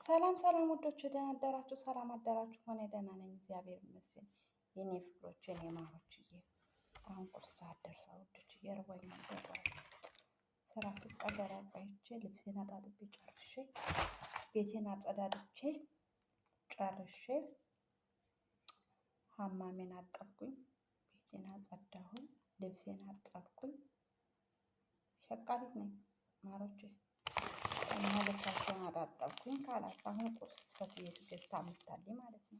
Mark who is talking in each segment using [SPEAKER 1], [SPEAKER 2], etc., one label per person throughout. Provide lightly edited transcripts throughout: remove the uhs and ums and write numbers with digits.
[SPEAKER 1] ሰላም ሰላም ውዶች ደህና አደራችሁ፣ ሰላም አደራችሁ። ሆነ ደህና ነኝ እግዚአብሔር ይመስገን። የኔ ፍቅሮች የኔ ማሮችዬ አሁን ቁርስ ሰዓት ደርሷል ውዶች፣ እየርቦኛል። ስራ ስቀደራ ቆይቼ ልብሴን አጣጥቤ ጨርሼ ቤቴን አጸዳድቼ ጨርሼ ሀማሜን አጠብኩኝ፣ ቤቴን አጸዳሁኝ፣ ልብሴን አጠብኩኝ። ሸቃሊት ነኝ ማሮቼ። እና ልብሳቸውን አጣጠብኩኝ። ካላስ አሁን ቁርስ ሴትየቱ ገዝታ አመጣልኝ ማለት ነው።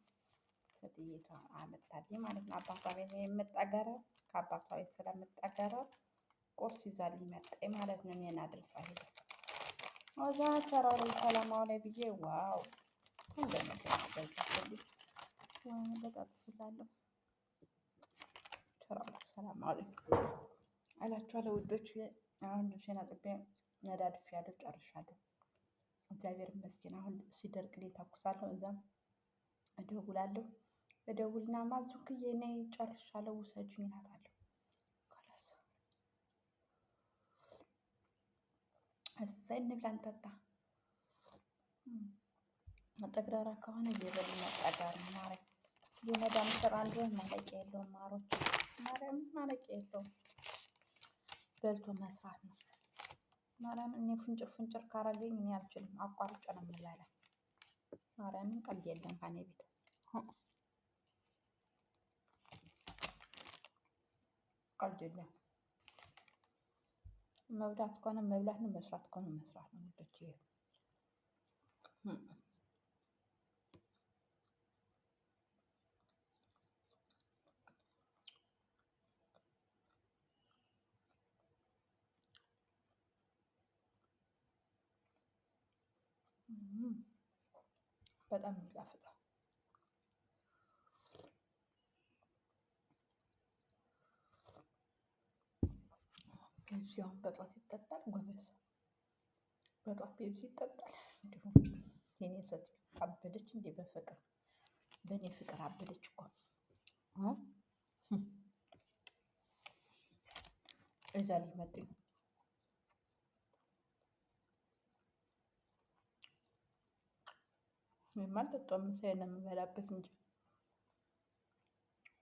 [SPEAKER 1] ሴትየቱ አመጣልኝ ማለት ነው። አባቷ ቤት የምጠገረው ከአባቷ ቤት ስለምጠገረው ቁርስ ይዛልኝ መጣኝ ማለት ነው። እኔን አድርሳ ሄደ። ወዛ ተራው ላይ ሰላማው ላይ ብዬ ዋው እንደምትል በዚህ በጣም ስላለሁ ተራው ሰላማው ላይ አላችኋለሁ ውዶች። አሁን ልብሴን አጥቤ ነዳድፍ ያለው ጨርሻለሁ። እግዚአብሔር ይመስገን። አሁን ሲደርቅልኝ ተኩሳለሁ፣ እዛም እደውላለሁ። እደውልና ማዙክዬ ነይ ጨርሻለሁ ውሰጂኝ እላታለሁ። ከላስ እሰይ እንብላ እንጠጣ። መጠግረራ ከሆነ እየበሉ መጠገር ማረግ የመዳም ስራ እንደሆነ ማለቂያ የለውም ማሮች፣ ማርያም ማለቂያ የለውም። በልቶ መስራት ነው። ማርያም እኔ ፍንጭር ካረገኝ እኔ አልችልም፣ አቋርጬ ነው የምበላ። ማርያምን ቀልድ የለም ከኔ ቤት። ቀልድ የለም። መብላት ከሆነ መብላት ነው፣ መስራት ከሆነ መስራት ነው ውዶች። በጣም የሚጣፍጠው ፔፕሲ አሁን በጧት ይጠጣል ጎበዝ፣ በጧት ፔፕሲ ይጠጣል። እንዲሁም የኔ ሴት አበደች እንዴ በፍቅር፣ በእኔ ፍቅር አበደች እኮ እዛ ሊመጡኝ የማልጠጣው ምሳዬን የምበላበት እንጂ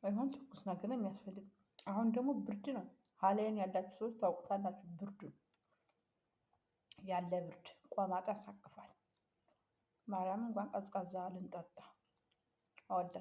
[SPEAKER 1] አይሆን ትኩስ ነገር ነው የሚያስፈልግ። አሁን ደግሞ ብርድ ነው። ሀላይን ያላችሁ ሰዎች ታውቁታላችሁ። ብርዱ ያለ ብርድ ቆማጣ ያሳቅፋል። ማርያም እንኳን ቀዝቃዛ ልንጠጣ አወዳ